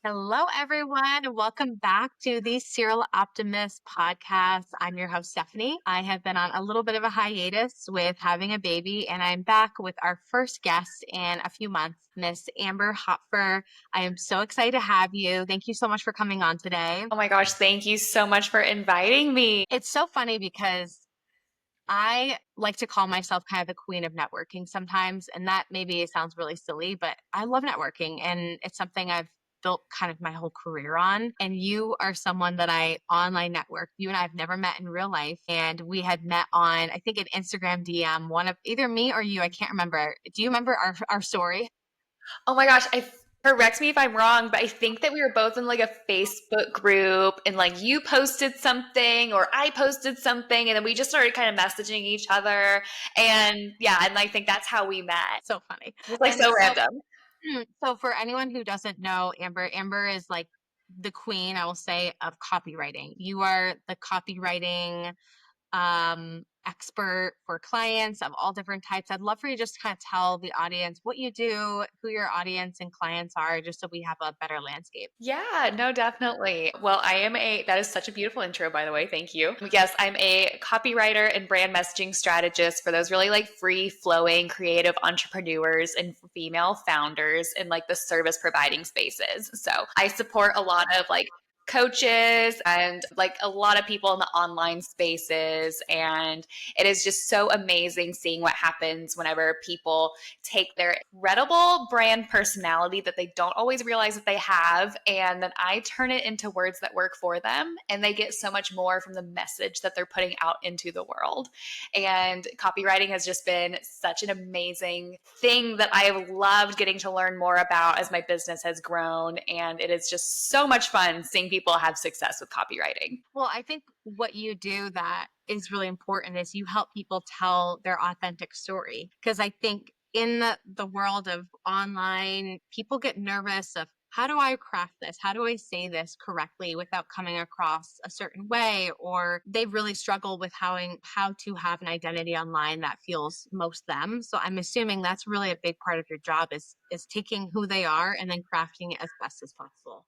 Hello, everyone. Welcome back to the Serial Optimist podcast. I'm your host, Stephanie. I have been on a little bit of a hiatus with having a baby, and I'm back with our first guest in a few months, Miss Amber Hopfer. I am so excited to have you. Thank you so much for coming on today. Oh my gosh, thank you so much for inviting me. It's so funny because I like to call myself kind of the queen of networking sometimes, and that maybe sounds really silly, but I love networking and it's something I've built kind of my whole career on. And you are someone that I online network. You and I have never met in real life, and we had met on, I think, an Instagram DM, one of either me or you. I can't remember. Do you remember our story? Oh my gosh, correct me if I'm wrong, but I think that we were both in like a Facebook group and like you posted something or I posted something and then we just started kind of messaging each other. And yeah, and I think that's how we met. So funny. It was like And so so random. So for anyone who doesn't know Amber is like the queen, I will say, of copywriting. You are the copywriting expert for clients of all different types. I'd love for you just to kind of tell the audience what you do, who your audience and clients are, just so we have a better landscape. Yeah, no, definitely. Well, that is such a beautiful intro, by the way. Thank you. Yes, I'm a copywriter and brand messaging strategist for those really like free flowing creative entrepreneurs and female founders in like the service providing spaces. So I support a lot of like coaches and like a lot of people in the online spaces. And it is just so amazing seeing what happens whenever people take their incredible brand personality that they don't always realize that they have, and then I turn it into words that work for them, and they get so much more from the message that they're putting out into the world. And copywriting has just been such an amazing thing that I have loved getting to learn more about as my business has grown, and it is just so much fun seeing people have success with copywriting. Well, I think what you do that is really important is you help people tell their authentic story. Because I think in the world of online, people get nervous of how do I craft this? How do I say this correctly without coming across a certain way? Or they really struggle with how to have an identity online that feels most them. So I'm assuming that's really a big part of your job is taking who they are and then crafting it as best as possible.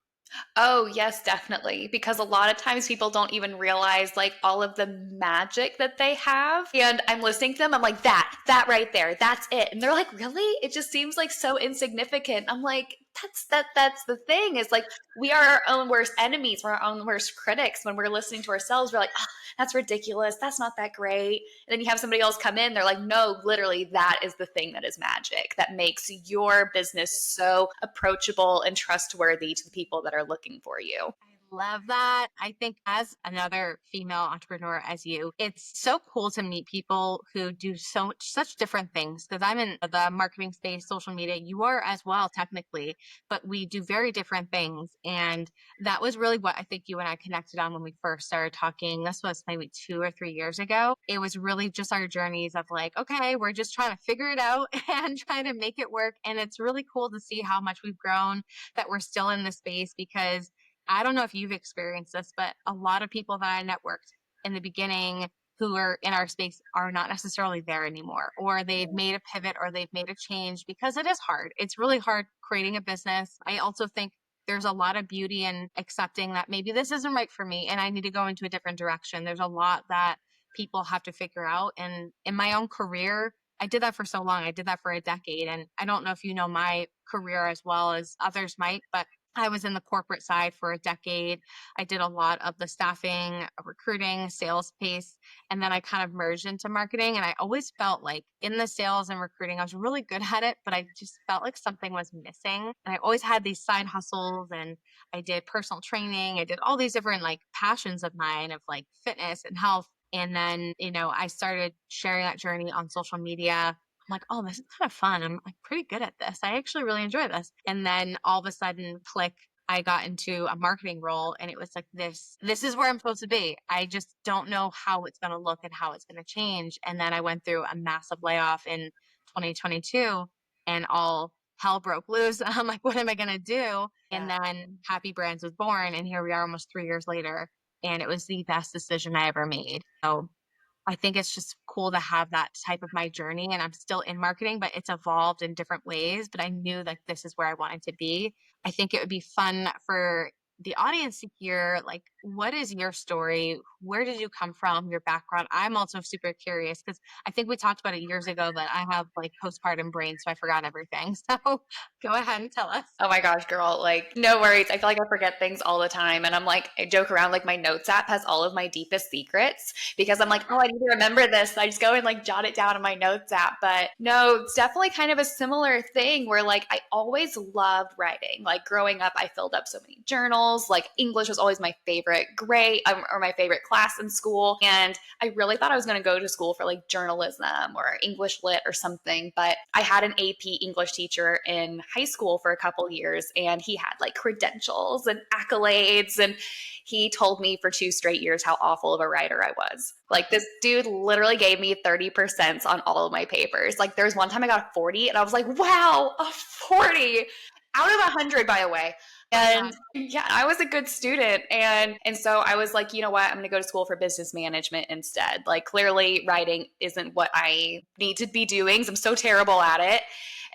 Oh, yes, definitely. Because a lot of times people don't even realize like all of the magic that they have. And I'm listening to them, I'm like, that right there, that's it. And they're like, really? It just seems like so insignificant. I'm like, that's the thing is like we are our own worst enemies, we're our own worst critics. When we're listening to ourselves, we're like, oh, that's ridiculous, that's not that great. And then you have somebody else come in, they're like, no, literally, that is the thing that is magic, that makes your business so approachable and trustworthy to the people that are looking for you. I love that. I think as another female entrepreneur as you, it's so cool to meet people who do such different things because I'm in the marketing space, social media. You are as well technically, but we do very different things. And that was really what I think you and I connected on when we first started talking. This was maybe 2 or 3 years ago. It was really just our journeys of like, okay, we're just trying to figure it out and trying to make it work. And it's really cool to see how much we've grown, that we're still in the space because I don't know if you've experienced this, but a lot of people that I networked in the beginning who are in our space are not necessarily there anymore, or they've made a pivot or they've made a change because it is hard. It's really hard creating a business. I also think there's a lot of beauty in accepting that maybe this isn't right for me and I need to go into a different direction. There's a lot that people have to figure out. And in my own career, I did that for so long. I did that for a decade. And I don't know if you know my career as well as others might, but I was in the corporate side for a decade. I did a lot of the staffing, recruiting, sales piece, and then I kind of merged into marketing. And I always felt like in the sales and recruiting, I was really good at it, but I just felt like something was missing. And I always had these side hustles and I did personal training. I did all these different like passions of mine of like fitness and health. And then, I started sharing that journey on social media. I'm like, oh, this is kind of fun. I'm like pretty good at this. I actually really enjoy this. And then all of a sudden, click, I got into a marketing role and it was like this is where I'm supposed to be. I just don't know how it's going to look and how it's going to change. And then I went through a massive layoff in 2022 and all hell broke loose. I'm like, what am I going to do? And then Happy Brands was born and here we are almost 3 years later. And it was the best decision I ever made. So I think it's just cool to have that type of my journey. And I'm still in marketing, but it's evolved in different ways. But I knew like this is where I wanted to be. I think it would be fun for the audience to hear like, what is your story? Where did you come from? Your background? I'm also super curious because I think we talked about it years ago, but I have like postpartum brain, so I forgot everything. So go ahead and tell us. Oh my gosh, girl, like no worries. I feel like I forget things all the time. And I'm like, I joke around like my notes app has all of my deepest secrets because I'm like, oh, I need to remember this. So I just go and like jot it down in my notes app. But no, it's definitely kind of a similar thing where like I always loved writing. Like growing up, I filled up so many journals. Like English was always my favorite grade or my favorite class in school. And I really thought I was going to go to school for like journalism or English lit or something. But I had an AP English teacher in high school for a couple years, and he had like credentials and accolades, and he told me for 2 straight years how awful of a writer I was. Like this dude literally gave me 30% on all of my papers. Like there's one time I got a 40 and I was like, wow, a 40 out of 100, by the way. And yeah, I was a good student. And so I was like, you know what? I'm going to go to school for business management instead. Like clearly writing isn't what I need to be doing. So I'm so terrible at it.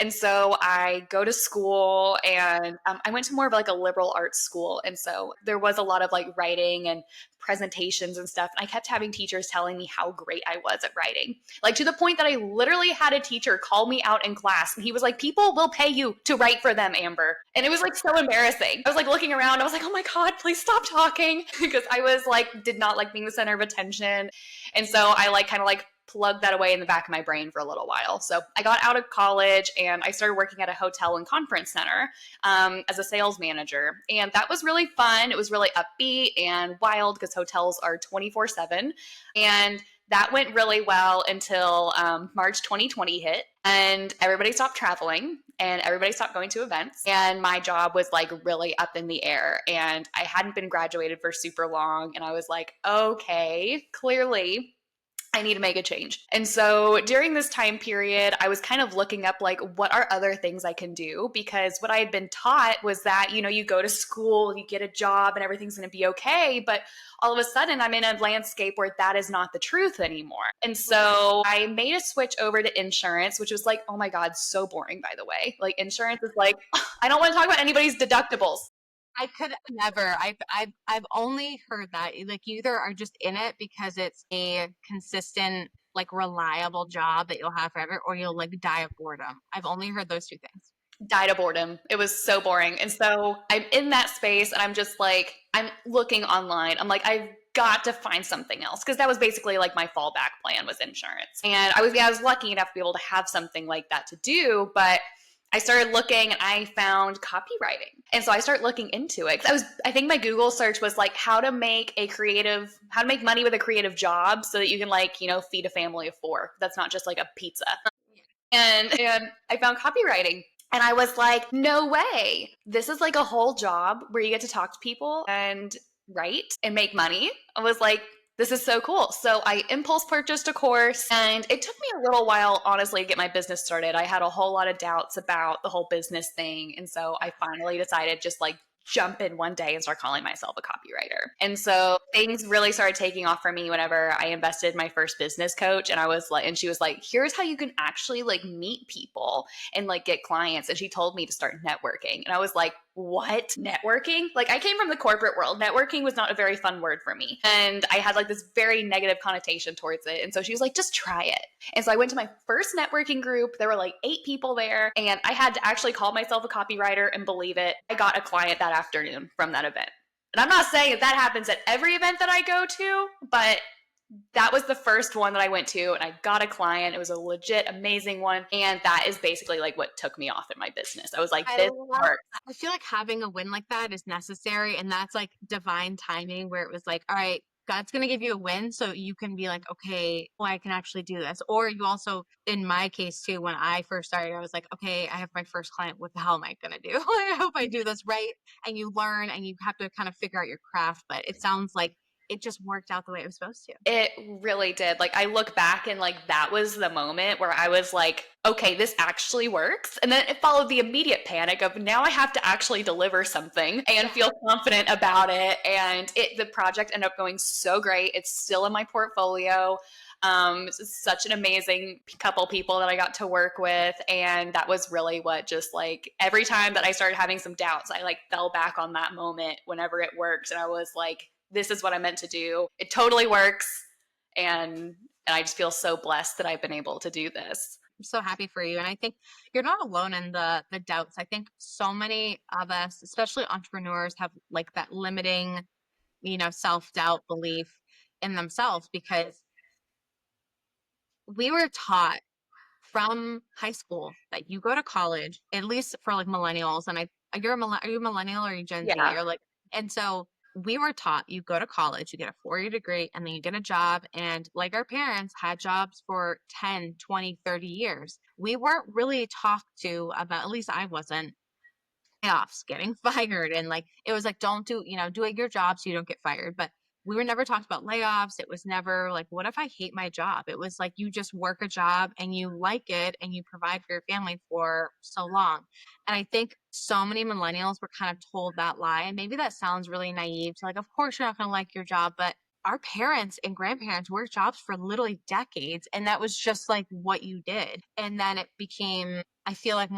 And so I go to school, and I went to more of like a liberal arts school. And so there was a lot of like writing and presentations and stuff. And I kept having teachers telling me how great I was at writing, like to the point that I literally had a teacher call me out in class. And he was like, people will pay you to write for them, Amber. And it was like so embarrassing. I was like looking around. I was like, oh my God, please stop talking. Because I was like, did not like being the center of attention. And so I like kind of like plugged that away in the back of my brain for a little while. So I got out of college and I started working at a hotel and conference center as a sales manager. And that was really fun. It was really upbeat and wild because hotels are 24/7. And that went really well until March 2020 hit, and everybody stopped traveling and everybody stopped going to events. And my job was like really up in the air, and I hadn't been graduated for super long. And I was like, okay, clearly I need to make a change. And so during this time period, I was kind of looking up like, what are other things I can do? Because what I had been taught was that, you know, you go to school, you get a job, and everything's going to be okay. But all of a sudden, I'm in a landscape where that is not the truth anymore. And so I made a switch over to insurance, which was like, oh my God, so boring, by the way. Like insurance is like, I don't want to talk about anybody's deductibles. I could never. I've only heard that like you either are just in it because it's a consistent, like reliable job that you'll have forever, or you'll like die of boredom. I've only heard those two things. Died of boredom. It was so boring. And so I'm in that space and I'm just like, I'm looking online. I'm like, I've got to find something else. Cause that was basically like my fallback plan was insurance. And I was lucky enough to be able to have something like that to do. But I started looking and I found copywriting. And so I started looking into it. I think my Google search was like how to make money with a creative job so that you can like, you know, feed a family of 4. That's not just like a pizza. And I found copywriting. And I was like, no way. This is like a whole job where you get to talk to people and write and make money. I was like, this is so cool. So I impulse purchased a course, and it took me a little while, honestly, to get my business started. I had a whole lot of doubts about the whole business thing. And so I finally decided just like jump in one day and start calling myself a copywriter. And so things really started taking off for me whenever I invested in my first business coach. And she was like, here's how you can actually like meet people and like get clients. And she told me to start networking. And I was like, what? Networking? Like I came from the corporate world. Networking was not a very fun word for me. And I had like this very negative connotation towards it. And so she was like, just try it. And so I went to my first networking group. There were like 8 people there, and I had to actually call myself a copywriter, and believe it, I got a client that afternoon from that event. And I'm not saying that happens at every event that I go to, but that was the first one that I went to, and I got a client. It was a legit amazing one. And that is basically like what took me off in my business. I was like, this works. I feel like having a win like that is necessary. And that's like divine timing where it was like, all right, God's going to give you a win so you can be like, okay, well, I can actually do this. Or you also, in my case too, when I first started, I was like, okay, I have my first client. What the hell am I going to do? I hope I do this right. And you learn and you have to kind of figure out your craft. But it sounds like it just worked out the way it was supposed to. It really did. Like I look back and like that was the moment where I was like, okay, this actually works. And then it followed the immediate panic of now I have to actually deliver something and feel confident about it. And the project ended up going so great. It's still in my portfolio. It's just such an amazing couple people that I got to work with. And that was really what just like every time that I started having some doubts, I like fell back on that moment whenever it worked. And I was like, this is what I meant to do. It totally works. And I just feel so blessed that I've been able to do this. I'm so happy for you. And I think you're not alone in the doubts. I think so many of us, especially entrepreneurs, have like that limiting, self-doubt belief in themselves because we were taught from high school that you go to college, at least for like millennials. And are you a millennial or are you Gen Z? Yeah. You're like, and so we were taught you go to college, you get a 4-year degree, and then you get a job. And like our parents had jobs for 10, 20, 30 years. We weren't really talked to about, at least I wasn't, layoffs, getting fired. And like, it was like, don't do, do your job so you don't get fired. But we were never talked about layoffs. It was never like, what if I hate my job? It was like, you just work a job and you like it and you provide for your family for so long. And I think so many millennials were kind of told that lie. And maybe that sounds really naive to like, of course you're not going to like your job, but our parents and grandparents worked jobs for literally decades. And that was just like what you did. And then it became, I feel like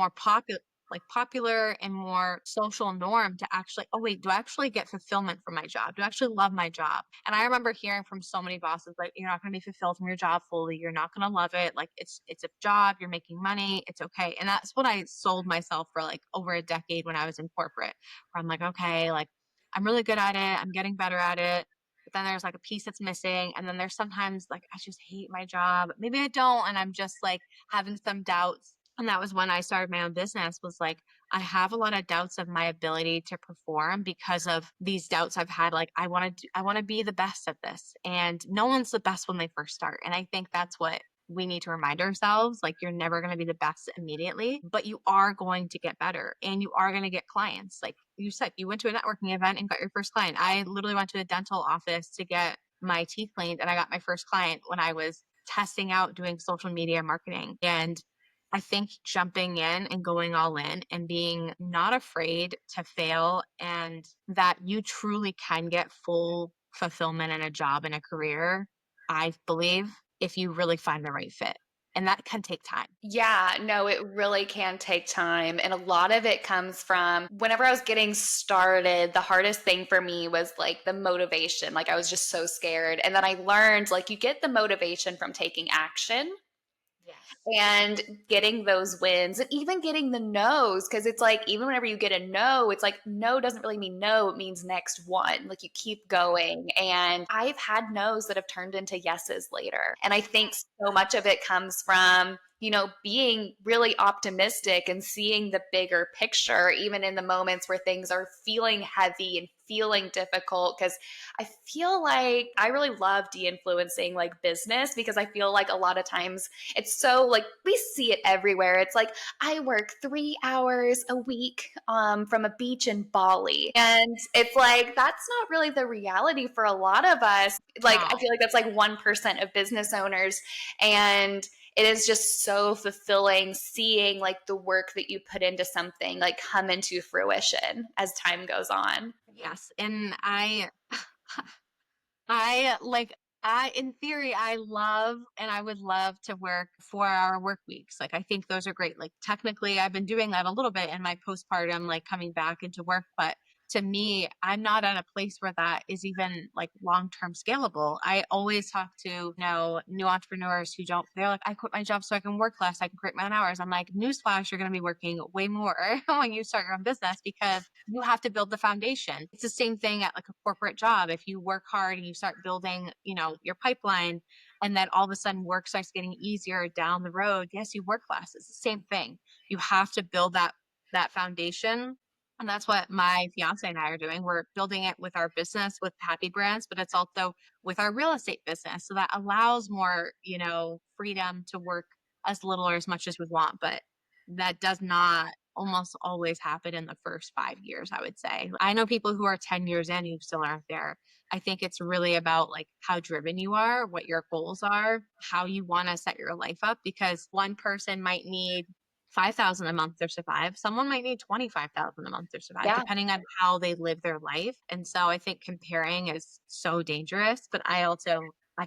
popular and more social norm to actually, oh wait, do I actually get fulfillment from my job? Do I actually love my job? And I remember hearing from so many bosses, like, you're not going to be fulfilled from your job fully. You're not going to love it. Like it's a job, you're making money. It's okay. And that's what I sold myself for like over a decade when I was in corporate, where I'm like, okay, like I'm really good at it. I'm getting better at it. But then there's like a piece that's missing. And then there's sometimes like, I just hate my job. Maybe I don't. And I'm just like having some doubts. And that was when I started my own business, was like, I have a lot of doubts of my ability to perform because of these doubts I've had. Like, I want to be the best at this. And no one's the best when they first start. And I think that's what we need to remind ourselves. Like, you're never going to be the best immediately, but you are going to get better and you are going to get clients. Like you said, you went to a networking event and got your first client. I literally went to a dental office to get my teeth cleaned, and I got my first client when I was testing out doing social media marketing. And I think jumping in and going all in and being not afraid to fail, and that you truly can get full fulfillment in a job and a career, I believe, if you really find the right fit. And that can take time. Yeah, no, it really can take time. And a lot of it comes from whenever I was getting started, the hardest thing for me was like the motivation. Like I was just so scared. And then I learned like you get the motivation from taking action Yes. and getting those wins and even getting the no's. Cause it's like, even whenever you get a no, it's like, no doesn't really mean no. It means next one. Like you keep going. And I've had no's that have turned into yeses later. And I think so much of it comes from, being really optimistic and seeing the bigger picture, even in the moments where things are feeling heavy and feeling difficult. Cause I feel like I really love de-influencing like business, because I feel like a lot of times it's so like we see it everywhere. It's like I work 3 hours a week from a beach in Bali. And it's like that's not really the reality for a lot of us. Like I No. feel like that's like 1% of business owners. And it is just so fulfilling seeing like the work that you put into something like come into fruition as time goes on. Yes. And in theory, I love and I would love to work 4-hour work weeks. Like, I think those are great. Like, technically, I've been doing that a little bit in my postpartum, like coming back into work. But to me, I'm not at a place where that is even like long term scalable. I always talk to, new entrepreneurs who don't, they're like, I quit my job so I can work less. I can create my own hours. I'm like, newsflash, you're going to be working way more when you start your own business because you have to build the foundation. It's the same thing at like a corporate job. If you work hard and you start building, your pipeline, and then all of a sudden work starts getting easier down the road, yes, you work less. It's the same thing. You have to build that foundation. And that's what my fiance and I are doing. We're building it with our business with Happy Brands, but it's also with our real estate business. So that allows more, freedom to work as little or as much as we want. But that does not almost always happen in the first 5 years, I would say. I know people who are 10 years in who still aren't there. I think it's really about like how driven you are, what your goals are, how you want to set your life up, because one person might need 5,000 a month to survive. Someone might need 25,000 a month to survive, Yeah. depending on how they live their life. And so I think comparing is so dangerous, but I've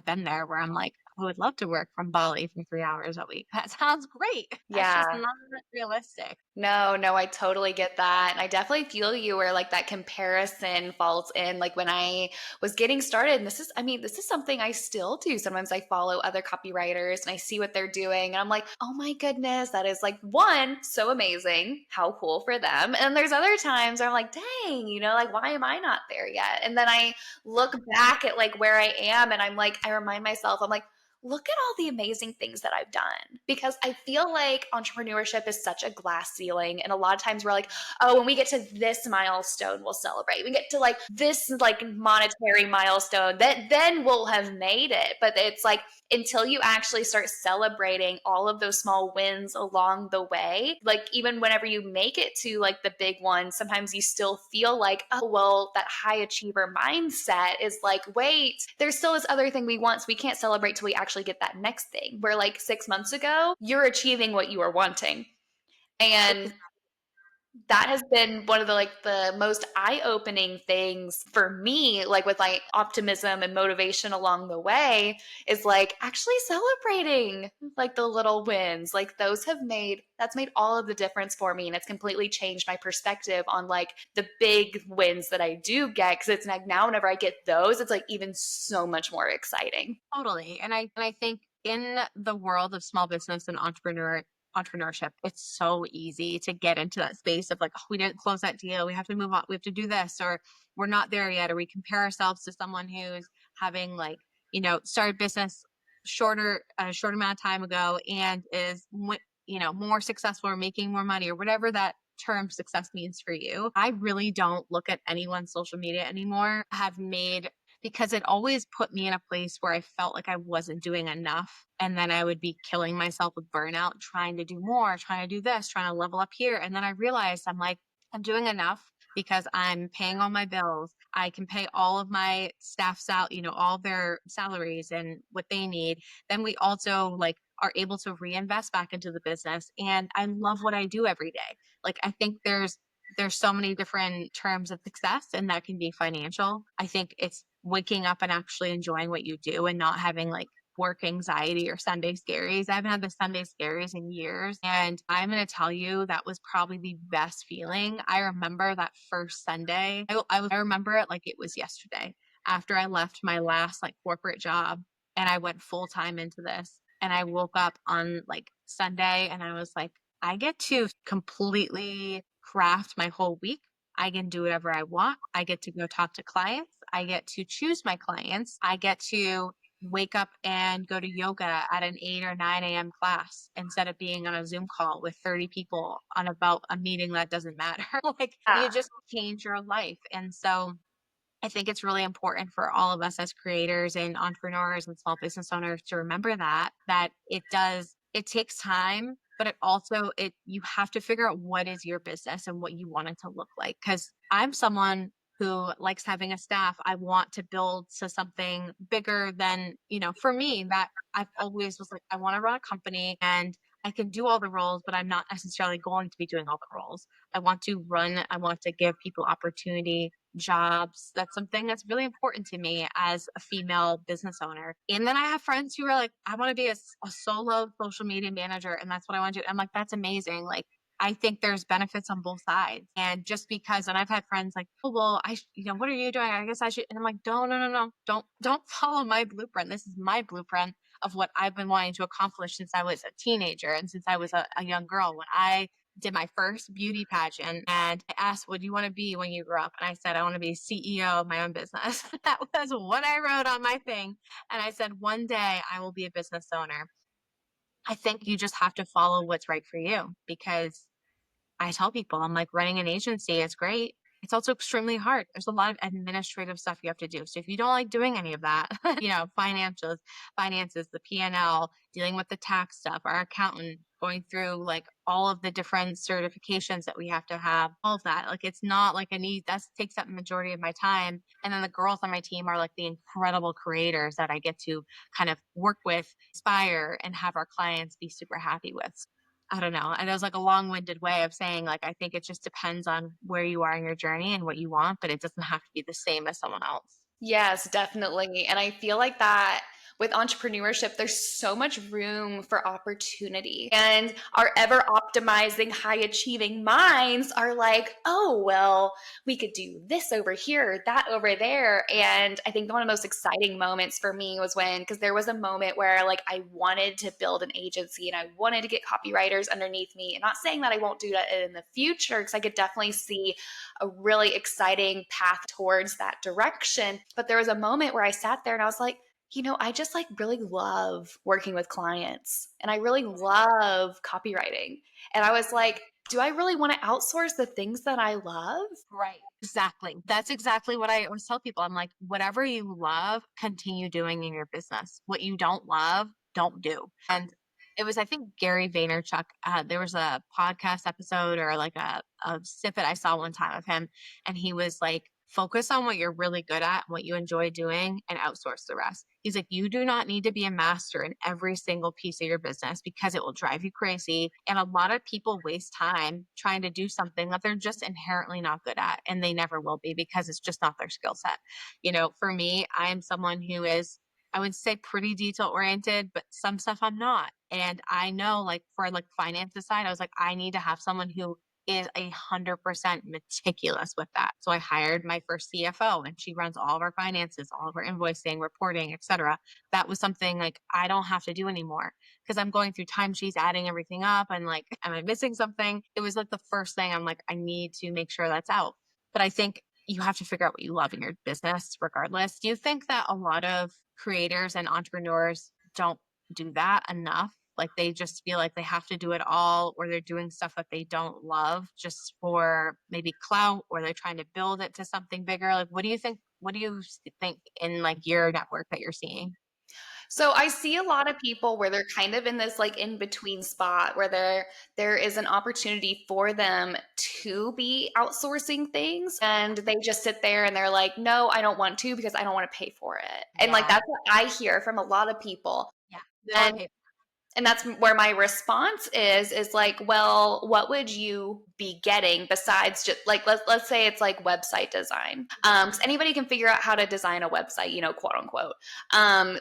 been there where I'm like, I would love to work from Bali for 3 hours a week. That sounds great. That's just Yeah. not realistic. No, no, I totally get that. And I definitely feel you where like that comparison falls in. Like when I was getting started, and this is, I mean, this is something I still do. Sometimes I follow other copywriters and I see what they're doing. And I'm like, oh my goodness, that is like one, so amazing. How cool for them. And there's other times where I'm like, dang, like, why am I not there yet? And then I look back at like where I am and I'm like, I remind myself, I'm like, look at all the amazing things that I've done. Because I feel like entrepreneurship is such a glass ceiling. And a lot of times we're like, oh, when we get to this milestone, we'll celebrate. We get to like this like monetary milestone, that then we'll have made it. But it's like until you actually start celebrating all of those small wins along the way, like even whenever you make it to like the big one, sometimes you still feel like, oh, well, that high achiever mindset is like, wait, there's still this other thing we want. So we can't celebrate till we actually get that next thing. Where like 6 months ago, you're achieving what you are wanting. And that has been one of the most eye-opening things for me, like with like optimism and motivation along the way, is like actually celebrating like the little wins. Like that's made all of the difference for me, and it's completely changed my perspective on like the big wins that I do get, because it's like now whenever I get those, it's like even so much more exciting. Totally. And I think in the world of small business and entrepreneurship, it's so easy to get into that space of like, oh, we didn't close that deal. We have to move on. We have to do this, or we're not there yet. Or we compare ourselves to someone who's having like, started business a short amount of time ago and is, more successful or making more money or whatever that term success means for you. I really don't look at anyone's social media anymore. Have made because it always put me in a place where I felt like I wasn't doing enough. And then I would be killing myself with burnout, trying to do more, trying to do this, trying to level up here. And then I realized I'm like, I'm doing enough because I'm paying all my bills. I can pay all of my staff's out, all their salaries and what they need. Then we also like are able to reinvest back into the business. And I love what I do every day. Like I think there's so many different terms of success, and that can be financial. I think it's waking up and actually enjoying what you do and not having like work anxiety or Sunday scaries. I haven't had the Sunday scaries in years. And I'm going to tell you, that was probably the best feeling. I remember that first Sunday. I remember it like it was yesterday after I left my last like corporate job and I went full time into this. And I woke up on like Sunday and I was like, I get to completely craft my whole week. I can do whatever I want. I get to go talk to clients. I get to choose my clients. I get to wake up and go to yoga at an 8 or 9 a.m. class instead of being on a Zoom call with 30 people on about a meeting that doesn't matter. Like you Yeah. just change your life. And so I think it's really important for all of us as creators and entrepreneurs and small business owners to remember that it takes time, but you have to figure out what is your business and what you want it to look like. Cause I'm someone who likes having a staff. I want to build to something bigger than, for me, that I've always was like, I want to run a company and I can do all the roles, but I'm not necessarily going to be doing all the roles. I want to give people opportunity, jobs. That's something that's really important to me as a female business owner. And then I have friends who are like, I want to be a solo social media manager and that's what I want to do. I'm like, that's amazing. Like, I think there's benefits on both sides. And just because, and I've had friends like, oh, well, what are you doing? I guess I should. And I'm like, no, no, no, no, don't follow my blueprint. This is my blueprint of what I've been wanting to accomplish since I was a teenager and since I was a young girl. When I did my first beauty pageant and I asked, what do you want to be when you grow up? And I said, I want to be CEO of my own business. That was what I wrote on my thing. And I said, one day I will be a business owner. I think you just have to follow what's right for you because I tell people, I'm like, running an agency is great. It's also extremely hard. There's a lot of administrative stuff you have to do. So if you don't like doing any of that, finances, the P&L, dealing with the tax stuff, our accountant, going through like all of the different certifications that we have to have, all of that. Like it's not like that takes up the majority of my time. And then the girls on my team are like the incredible creators that I get to kind of work with, inspire, and have our clients be super happy with. I don't know. And it was like a long-winded way of saying, like, I think it just depends on where you are in your journey and what you want, but it doesn't have to be the same as someone else. Yes, definitely. And I feel like that with entrepreneurship, there's so much room for opportunity. And our ever optimizing, high achieving minds are like, oh, well, we could do this over here, that over there. And I think one of the most exciting moments for me was when, because there was a moment where like I wanted to build an agency and I wanted to get copywriters underneath me. And not saying that I won't do that in the future, because I could definitely see a really exciting path towards that direction. But there was a moment where I sat there and I was like, I just like really love working with clients and I really love copywriting. And I was like, do I really want to outsource the things that I love? Right. Exactly. That's exactly what I always tell people. I'm like, whatever you love, continue doing in your business. What you don't love, don't do. And it was, I think, Gary Vaynerchuk. There was a podcast episode or like a snippet I saw one time of him. And he was like, focus on what you're really good at, what you enjoy doing, and outsource the rest. He's like, you do not need to be a master in every single piece of your business because it will drive you crazy. And a lot of people waste time trying to do something that they're just inherently not good at. And they never will be because it's just not their skill set. For me, I am someone who is, I would say, pretty detail oriented, but some stuff I'm not. And I know, like, for like finances side, I was like, I need to have someone who is 100% meticulous with that. So I hired my first CFO and she runs all of our finances, all of our invoicing, reporting, etc. That was something like I don't have to do anymore because I'm going through timesheets, adding everything up and like, am I missing something? It was like the first thing I'm like, I need to make sure that's out. But I think you have to figure out what you love in your business regardless. Do you think that a lot of creators and entrepreneurs don't do that enough? Like they just feel like they have to do it all, or they're doing stuff that they don't love just for maybe clout, or they're trying to build it to something bigger. Like, what do you think? What do you think in like your network that you're seeing? So I see a lot of people where they're kind of in this like in between spot where there is an opportunity for them to be outsourcing things and they just sit there and they're like, no, I don't want to because I don't want to pay for it. And like Yeah, that's what I hear from a lot of people. yeah. They don't And want to pay. and that's where my response is like, well, what would you be getting besides just like let's say it's like website design, because anybody can figure out how to design a website, quote unquote.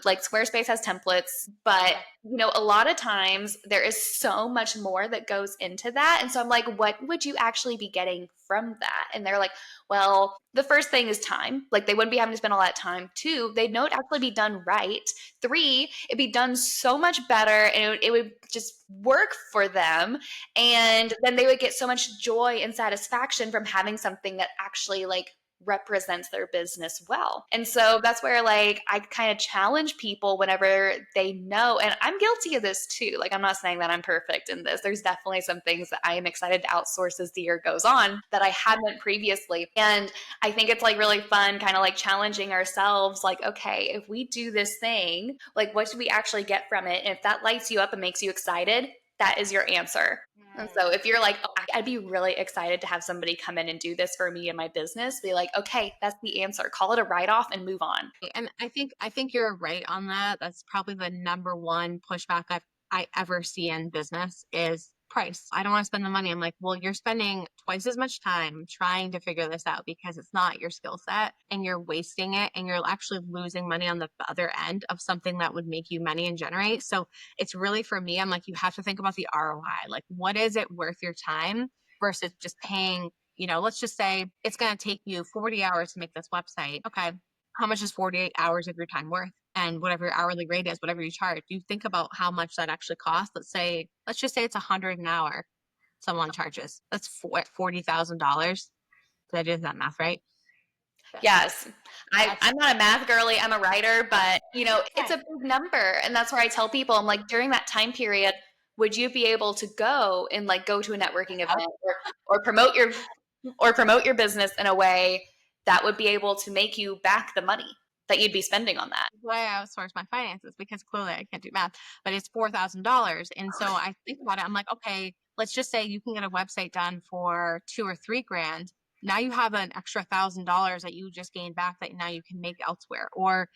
Like Squarespace has templates, but Right. a lot of times there is so much more that goes into that. And so I'm like, what would you actually be getting from that? And they're like, well, the first thing is time. Like they wouldn't be having to spend a lot of time. Two, they'd know it actually be done right. Three, it'd be done so much better and it would just work for them. And then they would get so much joy and satisfaction from having something that actually like represents their business well. And so that's where like I kind of challenge people whenever they know, and I'm guilty of this too. Like I'm not saying that I'm perfect in this. There's definitely some things that I am excited to outsource as the year goes on that I hadn't previously. And I think it's like really fun kind of like challenging ourselves like, okay, if we do this thing, like what should we actually get from it? And if that lights you up and makes you excited, that is your answer. And so if you're like, oh, I'd be really excited to have somebody come in and do this for me in my business, be like, okay, that's the answer. Call it a write-off and move on. And I think you're right on that. That's probably the number one pushback I ever see in business is price. I don't want to spend the money. I'm like, well, you're spending twice as much time trying to figure this out because it's not your skill set and you're wasting it and you're actually losing money on the other end of something that would make you money and generate. So it's really for me, I'm like, you have to think about the ROI. Like, what is it worth your time versus just paying, let's just say it's going to take you 40 hours to make this website. Okay, how much is 48 hours of your time worth? And whatever your hourly rate is, whatever you charge, you think about how much that actually costs. Let's just say it's 100 an hour someone charges. That's $40,000. Did I do that math right? Yes. That's I'm not a math girly. I'm a writer, but it's okay. a big number. And that's where I tell people, I'm like, during that time period, would you be able to go and like go to a networking Yep. event or promote your business in a way that would be able to make you back the money that you'd be spending on that? That's why I outsource my finances because clearly I can't do math, but it's $4,000. And so I think about it. I'm like, okay, let's just say you can get a website done for 2 or 3 grand. Now you have an extra $1,000 that you just gained back that now you can make elsewhere. Or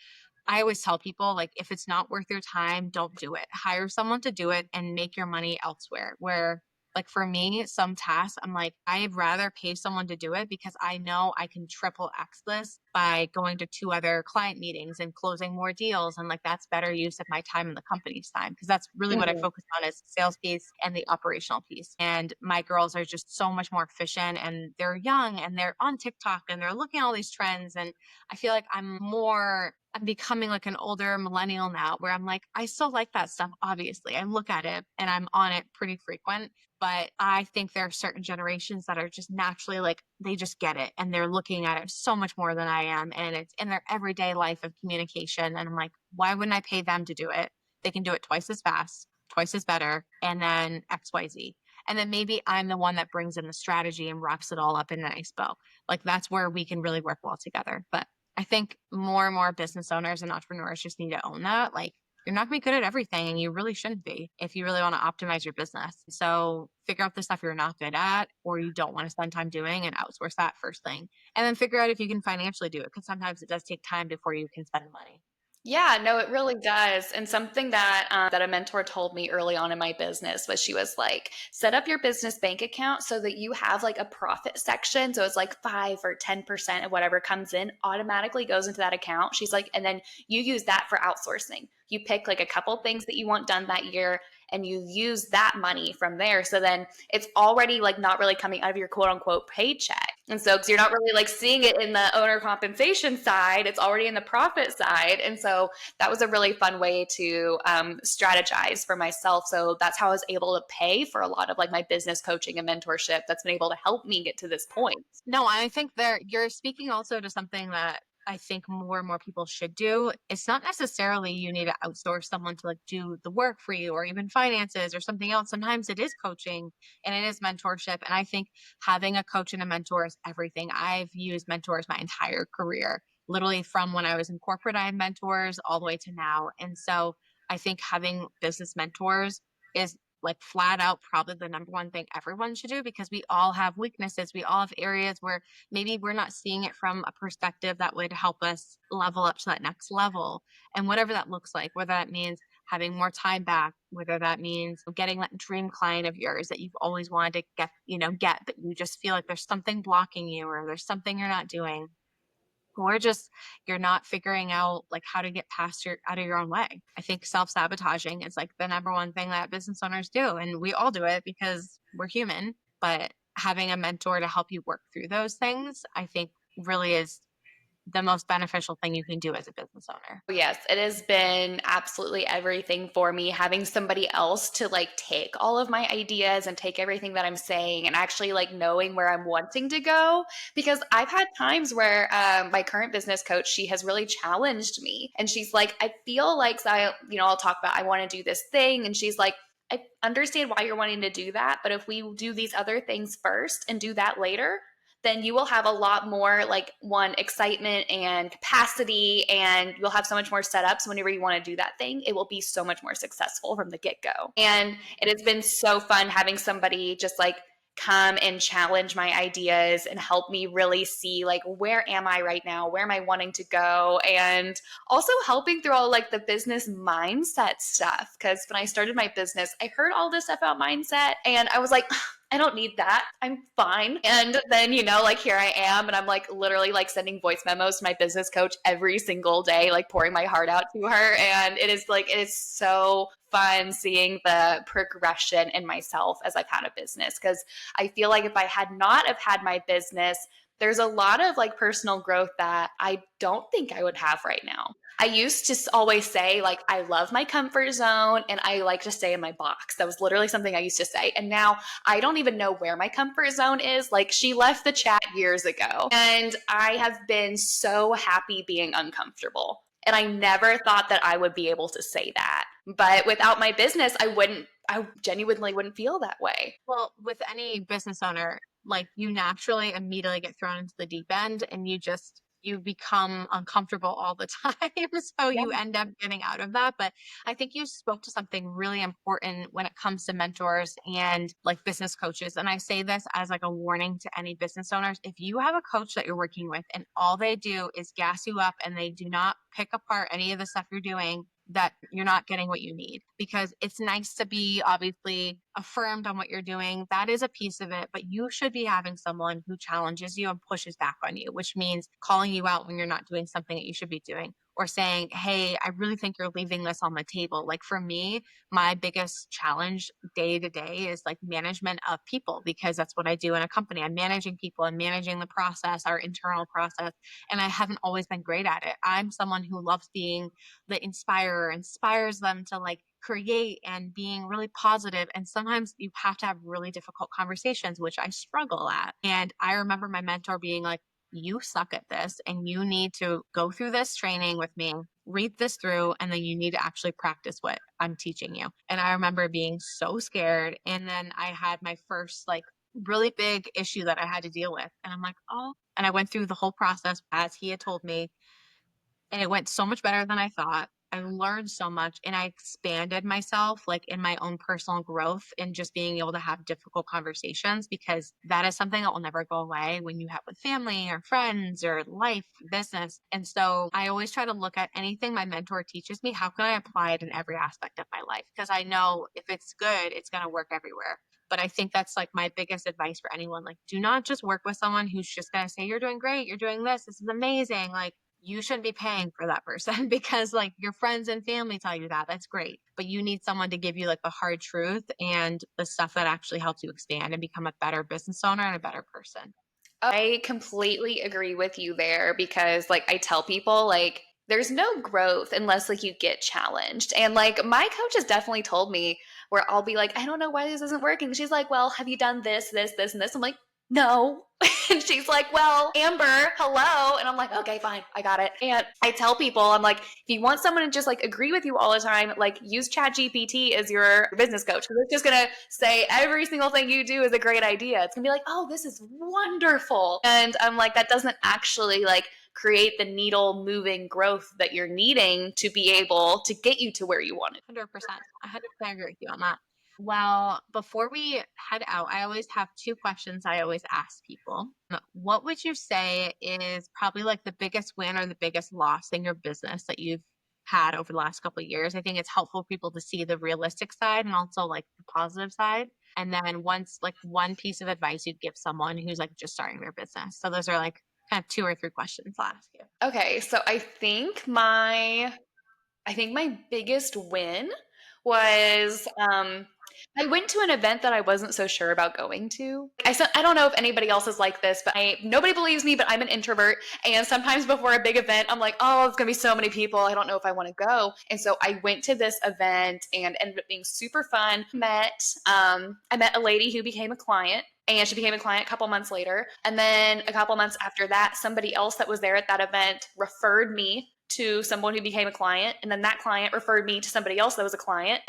I always tell people, like, if it's not worth your time, don't do it. Hire someone to do it and make your money elsewhere where Like for me, some tasks, I'm like, I'd rather pay someone to do it because I know I can triple X this by going to 2 other client meetings and closing more deals. And like, that's better use of my time and the company's time. Cause that's really what I Mhm. focus on is sales piece and the operational piece. And my girls are just so much more efficient and they're young and they're on TikTok and they're looking at all these trends. And I feel like I'm becoming like an older millennial now where I'm like, I still like that stuff. Obviously, I look at it and I'm on it pretty frequent. But I think there are certain generations that are just naturally like, they just get it and they're looking at it so much more than I am. And it's in their everyday life of communication. And I'm like, why wouldn't I pay them to do it? They can do it twice as fast, twice as better, and then XYZ. And then maybe I'm the one that brings in the strategy and wraps it all up in a nice bow. Like that's where we can really work well together. But I think more and more business owners and entrepreneurs just need to own that. Like, you're not going to be good at everything and you really shouldn't be if you really want to optimize your business. So figure out the stuff you're not good at or you don't want to spend time doing and outsource that first thing. And then figure out if you can financially do it because sometimes it does take time before you can spend the money. Yeah, no, it really does. And something that a mentor told me early on in my business was she was like, set up your business bank account so that you have like a profit section. So it's like 5 or 10% of whatever comes in automatically goes into that account. She's like, and then you use that for outsourcing. You pick like a couple things that you want done that year and you use that money from there. So then it's already like not really coming out of your quote unquote paycheck. And so, because you're not really like seeing it in the owner compensation side, it's already in the profit side. And so that was a really fun way to strategize for myself. So that's how I was able to pay for a lot of like my business coaching and mentorship that's been able to help me get to this point. No, I think you're speaking also to something that I think more and more people should do. It's not necessarily you need to outsource someone to like do the work for you or even finances or something else. Sometimes it is coaching and it is mentorship. And I think having a coach and a mentor is everything. I've used mentors my entire career, literally from when I was in corporate, I had mentors all the way to now. And so I think having business mentors is like flat out probably the number one thing everyone should do because we all have weaknesses. We all have areas where maybe we're not seeing it from a perspective that would help us level up to that next level. And whatever that looks like, whether that means having more time back, whether that means getting that dream client of yours that you've always wanted to get, but you just feel like there's something blocking you or there's something you're not doing or just you're not figuring out like how to get past your out of your own way. I think self-sabotaging is like the number one thing that business owners do. And we all do it because we're human, but having a mentor to help you work through those things, I think really is the most beneficial thing you can do as a business owner. Yes, it has been absolutely everything for me having somebody else to like take all of my ideas and take everything that I'm saying and actually like knowing where I'm wanting to go. Because I've had times where my current business coach, she has really challenged me and she's like, I feel like, so I'll talk about, I want to do this thing. And she's like, I understand why you're wanting to do that. But if we do these other things first and do that later, then you will have a lot more like one excitement and capacity and you'll have so much more setups. Whenever you want to do that thing, it will be so much more successful from the get-go. And it has been so fun having somebody just like come and challenge my ideas and help me really see like where am I right now, where am I wanting to go, and also helping through all like the business mindset stuff. Because when I started my business, I heard all this stuff about mindset and I was like, I don't need that. I'm fine. And then, like here I am and I'm like literally like sending voice memos to my business coach every single day, like pouring my heart out to her. And it is so fun seeing the progression in myself as I've had a business. Cause I feel like if I had not have had my business, there's a lot of like personal growth that I don't think I would have right now. I used to always say, like, I love my comfort zone and I like to stay in my box. That was literally something I used to say. And now I don't even know where my comfort zone is. Like, she left the chat years ago. And I have been so happy being uncomfortable. And I never thought that I would be able to say that. But without my business, I genuinely wouldn't feel that way. Well, with any business owner, like you naturally immediately get thrown into the deep end and you become uncomfortable all the time. So Yeah. you end up getting out of that. But I think you spoke to something really important when it comes to mentors and like business coaches. And I say this as like a warning to any business owners. If you have a coach that you're working with and all they do is gas you up and they do not pick apart any of the stuff you're doing, that you're not getting what you need, because it's nice to be obviously affirmed on what you're doing. That is a piece of it, but you should be having someone who challenges you and pushes back on you, which means calling you out when you're not doing something that you should be doing, or saying, hey, I really think you're leaving this on the table. Like for me, my biggest challenge day to day is like management of people, because that's what I do in a company. I'm managing people and managing the process, our internal process. And I haven't always been great at it. I'm someone who loves being the inspirer, inspires them to like create and being really positive. And sometimes you have to have really difficult conversations, which I struggle at. And I remember my mentor being like, you suck at this and you need to go through this training with me, read this through, and then you need to actually practice what I'm teaching you. And I remember being so scared. And then I had my first like really big issue that I had to deal with. And I'm like, oh, and I went through the whole process as he had told me, and it went so much better than I thought. I learned so much and I expanded myself like in my own personal growth and just being able to have difficult conversations, because that is something that will never go away when you have with family or friends or life, business. And so I always try to look at anything my mentor teaches me, how can I apply it in every aspect of my life? Because I know if it's good, it's going to work everywhere. But I think that's like my biggest advice for anyone. Like, do not just work with someone who's just going to say, you're doing great, you're doing this is amazing. Like, you shouldn't be paying for that person because like your friends and family tell you that. That's great. But you need someone to give you like the hard truth and the stuff that actually helps you expand and become a better business owner and a better person. I completely agree with you there because like I tell people like there's no growth unless like you get challenged. And like my coach has definitely told me where I'll be like, I don't know why this isn't working. She's like, well, have you done this, and this? I'm like, no. And she's like, well, Amber, hello. And I'm like, okay, fine, I got it. And I tell people, I'm like, if you want someone to just like agree with you all the time, like use Chat GPT as your business coach. It's just gonna say every single thing you do is a great idea. It's gonna be like, oh, this is wonderful. And I'm like, that doesn't actually like create the needle moving growth that you're needing to be able to get you to where you want it. 100%. 100% agree with you on that. Well, before we head out, I always have two questions I always ask people. What would you say is probably like the biggest win or the biggest loss in your business that you've had over the last couple of years? I think it's helpful for people to see the realistic side and also like the positive side. And then once like one piece of advice you'd give someone who's like just starting their business. So those are like kind of two or three questions I'll ask you. Okay, so I think my biggest win was I went to an event that I wasn't so sure about going to. I don't know if anybody else is like this, but nobody believes me, but I'm an introvert. And sometimes before a big event, I'm like, oh, it's going to be so many people. I don't know if I want to go. And so I went to this event and ended up being super fun. I met a lady who became a client. And she became a client a couple months later. And then a couple months after that, somebody else that was there at that event referred me to someone who became a client. And then that client referred me to somebody else that was a client.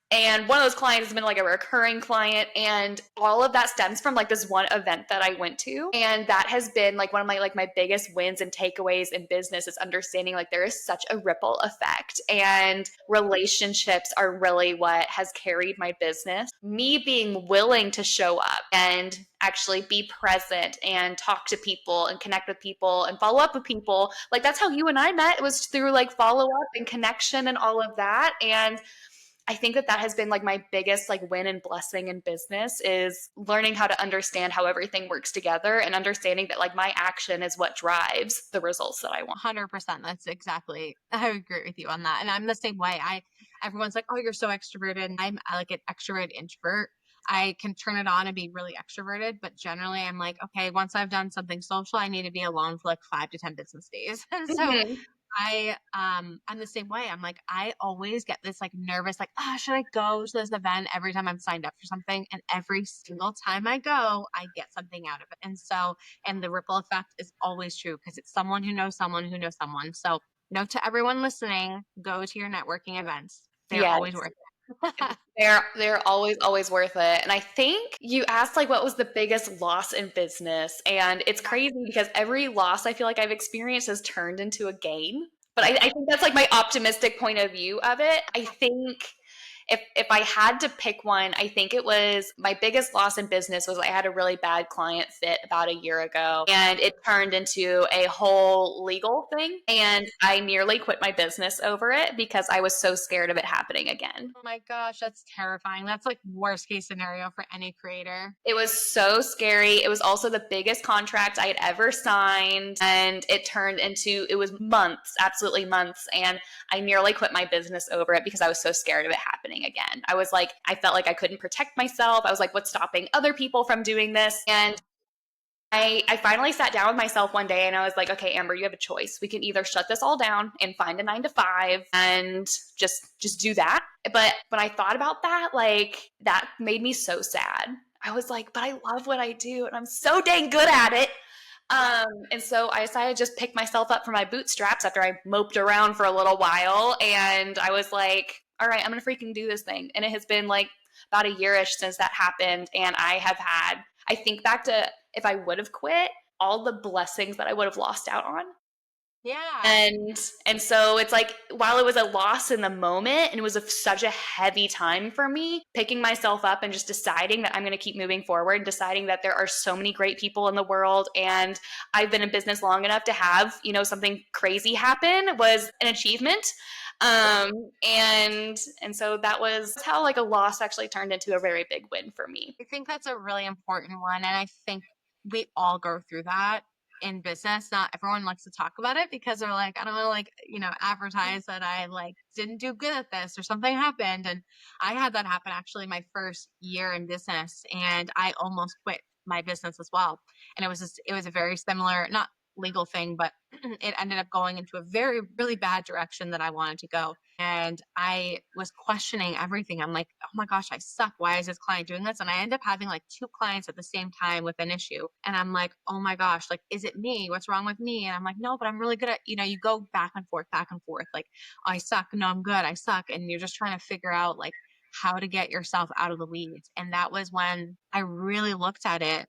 And one of those clients has been like a recurring client. And all of that stems from like this one event that I went to. And that has been like one of my biggest wins and takeaways in business is understanding like there is such a ripple effect. And relationships are really what has carried my business. Me being willing to show up and actually be present and talk to people and connect with people and follow up with people. Like that's how you and I met. It was through like follow up and connection and all of that. And I think that has been like my biggest like win and blessing in business is learning how to understand how everything works together and understanding that like my action is what drives the results that I want. 100%. That's exactly, I agree with you on that. And I'm the same way. Everyone's like, oh, you're so extroverted. And I'm like an extrovert introvert. I can turn it on and be really extroverted, but generally I'm like, okay, once I've done something social, I need to be alone for like 5 to 10 business days. And so Mhm. I'm the same way. I'm like, I always get this like nervous, like, should I go to this event every time I'm signed up for something? And every single time I go, I get something out of it. And so, and the ripple effect is always true because it's someone who knows someone who knows someone. So note to everyone listening, go to your networking events. They're always Yes. worth it. They're always worth it. And I think you asked like what was the biggest loss in business. And it's crazy because every loss I feel like I've experienced has turned into a gain. But I think that's like my optimistic point of view of it. I think If I had to pick one, I think it was my biggest loss in business was I had a really bad client fit about a year ago, and it turned into a whole legal thing, and I nearly quit my business over it because I was so scared of it happening again. Oh my gosh, that's terrifying. That's like worst case scenario for any creator. It was so scary. It was also the biggest contract I had ever signed. And it turned into, it was months, absolutely months. And I nearly quit my business over it because I was so scared of it happening again. I was like, I felt like I couldn't protect myself. I was like, what's stopping other people from doing this? And I finally sat down with myself one day and I was like, okay, Amber, you have a choice. We can either shut this all down and find a 9 to 5 and just do that. But when I thought about that, like that made me so sad. I was like, but I love what I do and I'm so dang good at it. And so I decided to just pick myself up from my bootstraps after I moped around for a little while. And I was like, all right, I'm going to freaking do this thing. And it has been like about a year-ish since that happened. And I think back to if I would have quit, all the blessings that I would have lost out on. Yeah. And so it's like, while it was a loss in the moment and it was such a heavy time for me, picking myself up and just deciding that I'm going to keep moving forward, deciding that there are so many great people in the world. And I've been in business long enough to have, something crazy happen was an achievement. And so that's how like a loss actually turned into a very big win for me. I think that's a really important one. And I think we all go through that in business. Not everyone likes to talk about it because they're like, I don't want to like, advertise that I like didn't do good at this or something happened. And I had that happen actually my first year in business and I almost quit my business as well. And it was a very similar, not legal thing, but it ended up going into a very, really bad direction that I wanted to go. And I was questioning everything. I'm like, oh my gosh, I suck. Why is this client doing this? And I end up having like 2 clients at the same time with an issue. And I'm like, oh my gosh, like, is it me? What's wrong with me? And I'm like, no, but I'm really good at, you go back and forth, back and forth. Like, oh, I suck. No, I'm good. I suck. And you're just trying to figure out like how to get yourself out of the weeds. And that was when I really looked at it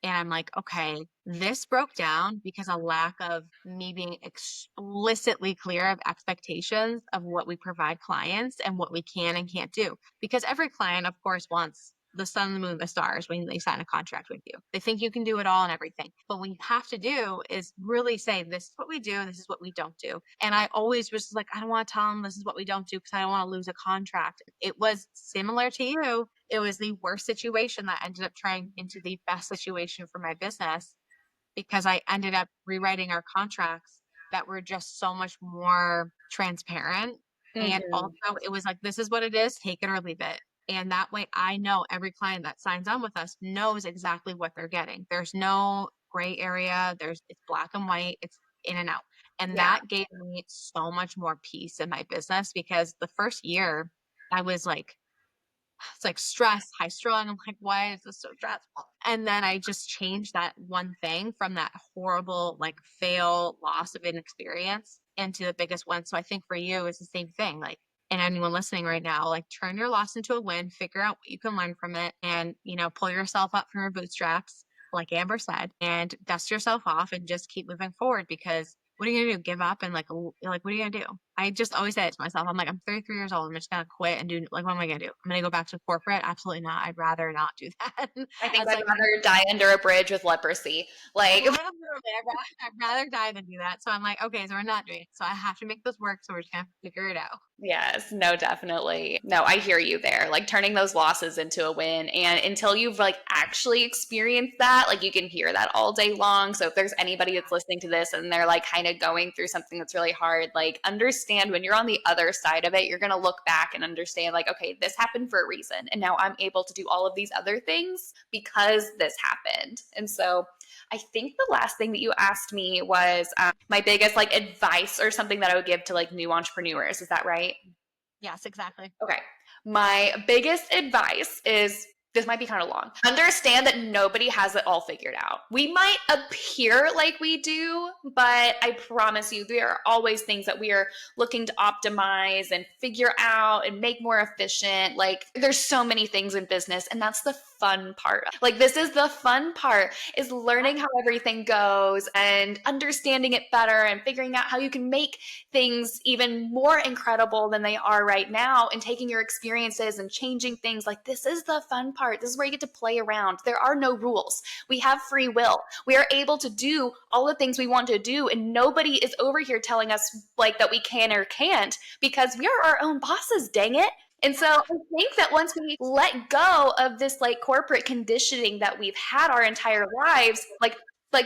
and I'm like, okay, this broke down because a lack of me being explicitly clear of expectations of what we provide clients and what we can and can't do. Because every client, of course, wants the sun, the moon, the stars when they sign a contract with you. They think you can do it all and everything. But what you have to do is really say, this is what we do, this is what we don't do. And I always was like, I don't want to tell them this is what we don't do because I don't want to lose a contract. It was similar to you. It was the worst situation that ended up turning into the best situation for my business because I ended up rewriting our contracts that were just so much more transparent. And Mhm. also it was like, this is what it is, take it or leave it. And that way I know every client that signs on with us knows exactly what they're getting. There's no gray area. It's black and white. It's in and out. And Yeah. that gave me so much more peace in my business because the first year I was like, it's like stress, high strung. I'm like, why is this so stressful? And then I just changed that one thing from that horrible, like fail, loss of an experience into the biggest one. So I think for you, it's the same thing. Like, and anyone listening right now, like turn your loss into a win, figure out what you can learn from it and, pull yourself up from your bootstraps, like Amber said, and dust yourself off and just keep moving forward because what are you gonna do? Give up and like what are you gonna do? I just always say it to myself. I'm like, I'm 33 years old. I'm just gonna quit and do like what am I gonna do? I'm gonna go back to corporate? Absolutely not. I'd rather not do that. I think That's I'd like rather die under a bridge with leprosy. Like, I'd rather die than do that. So I'm like, okay, so we're not doing it. So I have to make this work. So we're just gonna figure it out. yes, no, definitely. No, I hear you there. Like turning those losses into a win. And until you've like actually experienced that, like you can hear that all day long. So if there's anybody that's listening to this and they're like kind of going through something that's really hard, like understand when you're on the other side of it, you're going to look back and understand like, okay, this happened for a reason. And now I'm able to do all of these other things because this happened. And so I think the last thing that you asked me was my biggest like advice or something that I would give to like new entrepreneurs. Is that right? Yes, exactly. Okay. My biggest advice is this might be kind of long. Understand that nobody has it all figured out. We might appear like we do, but I promise you, there are always things that we are looking to optimize and figure out and make more efficient. Like, there's so many things in business, and that's the fun part. Like, this is the fun part, is learning how everything goes and understanding it better and figuring out how you can make things even more incredible than they are right now, and taking your experiences and changing things. Like, this is the fun part. This is where you get to play around. There are no rules. We have free will. We are able to do all the things we want to do, and nobody is over here telling us like that we can or can't, because we are our own bosses, dang it. And so I think that once we let go of this like corporate conditioning that we've had our entire lives, like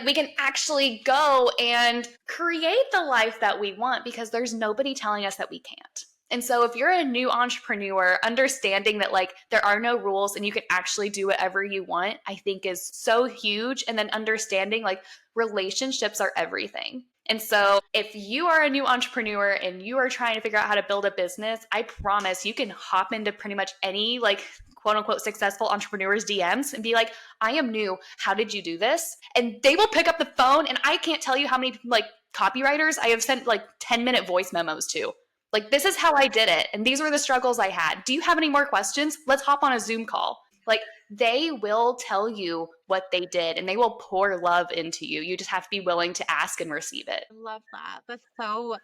we can actually go and create the life that we want, because there's nobody telling us that we can't. And so if you're a new entrepreneur, understanding that like there are no rules and you can actually do whatever you want, I think is so huge. And then understanding like relationships are everything. And so if you are a new entrepreneur and you are trying to figure out how to build a business, I promise you can hop into pretty much any like quote unquote successful entrepreneurs DMs and be like, I am new. How did you do this? And they will pick up the phone, and I can't tell you how many like copywriters I have sent like 10-minute voice memos to. Like, this is how I did it, and these were the struggles I had. Do you have any more questions? Let's hop on a Zoom call. Like, they will tell you what they did, and they will pour love into you. You just have to be willing to ask and receive it. I love that. That's so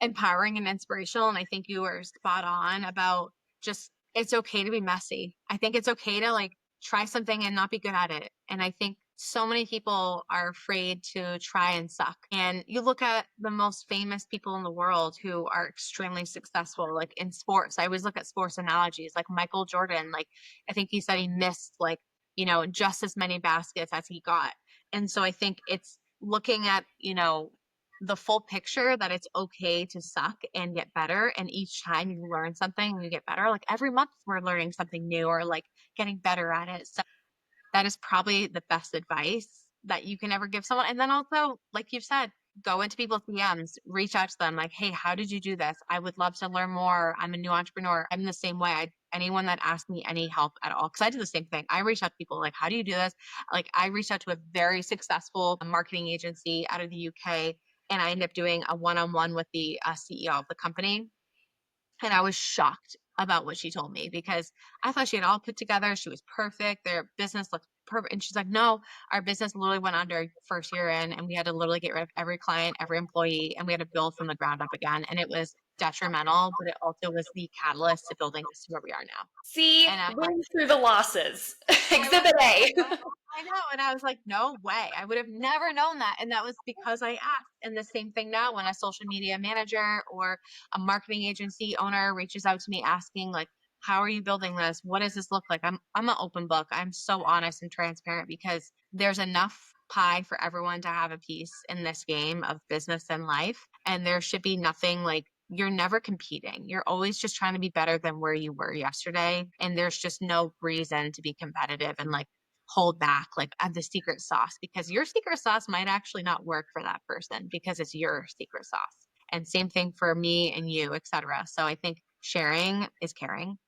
empowering and inspirational. And I think you are spot on about just it's okay to be messy. I think it's okay to like try something and not be good at it. And I think so many people are afraid to try and suck. And you look at the most famous people in the world who are extremely successful, like in sports. I always look at sports analogies, like Michael Jordan. Like, I think he said he missed like, just as many baskets as he got. And so I think it's looking at, the full picture, that it's okay to suck and get better. And each time you learn something, you get better. Like every month we're learning something new or like getting better at it. So that is probably the best advice that you can ever give someone. And then also, like you said, go into people's DMs, reach out to them like, hey, how did you do this? I would love to learn more. I'm a new entrepreneur. I'm the same way. Anyone that asked me any help at all, because I do the same thing. I reach out to people like, how do you do this? Like, I reached out to a very successful marketing agency out of the UK, and I ended up doing a one-on-one with the CEO of the company. And I was shocked about what she told me, because I thought she had all put together. She was perfect. Their business looked perfect. And she's like, no, our business literally went under first year in, and we had to literally get rid of every client, every employee, and we had to build from the ground up again. And it was detrimental, but it also was the catalyst to building us to where we are now. See, And I'm like, win through the losses. I was Exhibit like, A. I know. And I was like, no way. I would have never known that. And that was because I asked. And the same thing now, when a social media manager or a marketing agency owner reaches out to me asking, like, how are you building this? What does this look like? I'm an open book. I'm so honest and transparent, because there's enough pie for everyone to have a piece in this game of business and life. And there should be nothing like, you're never competing. You're always just trying to be better than where you were yesterday. And there's just no reason to be competitive and like hold back like the secret sauce, because your secret sauce might actually not work for that person because it's your secret sauce. And same thing for me and you, etc. So I think sharing is caring.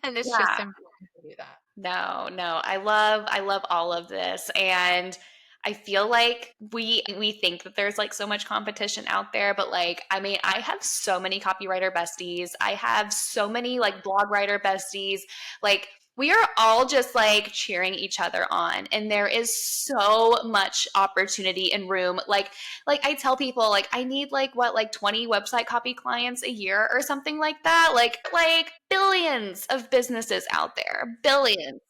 And it's just Yeah. important to do that. No. I love all of this. And I feel like we think that there's like so much competition out there, but like, I mean, I have so many copywriter besties. I have so many like blog writer besties. Like, we are all just like cheering each other on, and there is so much opportunity and room. Like I tell people, like, I need like what, like 20 website copy clients a year or something like that. Like billions of businesses out there, billions.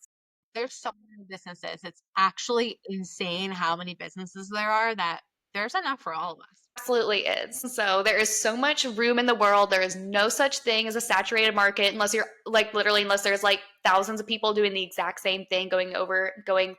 There's so many businesses. It's actually insane how many businesses there are, that there's enough for all of us. Absolutely is. So there is so much room in the world. There is no such thing as a saturated market, unless you're like literally, unless there's like thousands of people doing the exact same thing, going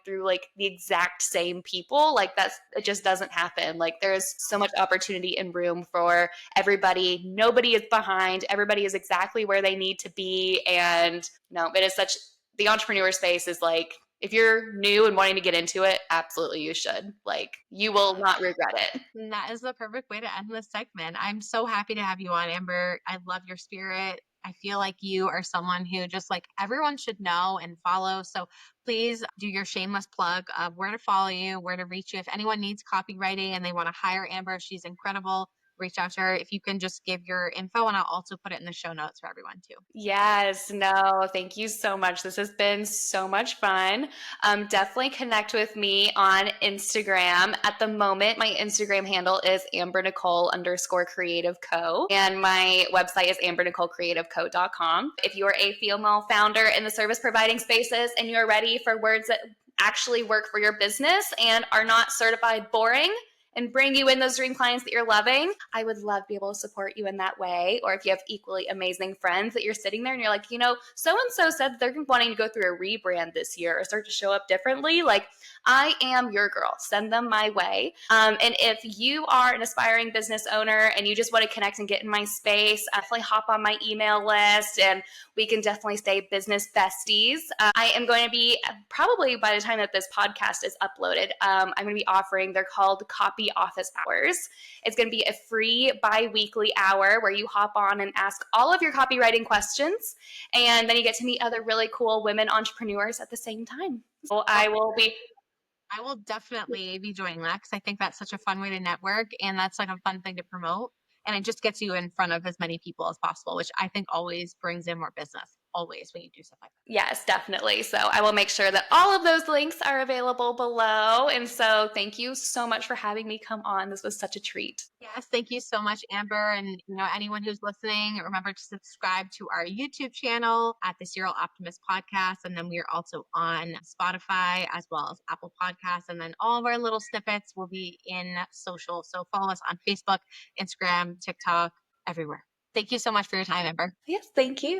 through like the exact same people. Like, it just doesn't happen. Like, there's so much opportunity and room for everybody. Nobody is behind. Everybody is exactly where they need to be. And no, it is such, the entrepreneur space is like, if you're new and wanting to get into it, absolutely you should. Like, you will not regret it. And that is the perfect way to end this segment. I'm so happy to have you on, Amber. I love your spirit. I feel like you are someone who just like everyone should know and follow. So please do your shameless plug of where to follow you, where to reach you. If anyone needs copywriting and they want to hire Amber, she's incredible. reach out to her. If you can just give your info, and I'll also put it in the show notes for everyone too. Yes, no, thank you so much. This has been so much fun. Definitely connect with me on Instagram. At the moment, my Instagram handle is Amber Nicole _ Creative Co. And my website is ambernicolecreativeco.com. If you are a female founder in the service providing spaces and you're ready for words that actually work for your business and are not certified boring, and bring you in those dream clients that you're loving, I would love to be able to support you in that way. Or if you have equally amazing friends that you're sitting there and you're like, so and so said they're wanting to go through a rebrand this year or start to show up differently, like, I am your girl. Send them my way. And if you are an aspiring business owner and you just want to connect and get in my space, definitely hop on my email list and we can definitely stay business besties. I am going to be, probably by the time that this podcast is uploaded, I'm going to be offering, they're called Copy Office Hours. It's going to be a free bi-weekly hour where you hop on and ask all of your copywriting questions, and then you get to meet other really cool women entrepreneurs at the same time. So I will definitely be joining that because I think that's such a fun way to network, and that's like a fun thing to promote. And it just gets you in front of as many people as possible, which I think always brings in more business, always when you do stuff like that. Yes, definitely. So I will make sure that all of those links are available below. And so thank you so much for having me come on. This was such a treat. Yes, thank you so much, Amber. And anyone who's listening, remember to subscribe to our YouTube channel at the Serial Optimist podcast. And then we are also on Spotify as well as Apple Podcasts. And then all of our little snippets will be in social. So follow us on Facebook, Instagram, TikTok, everywhere. Thank you so much for your time, Amber. Yes, thank you.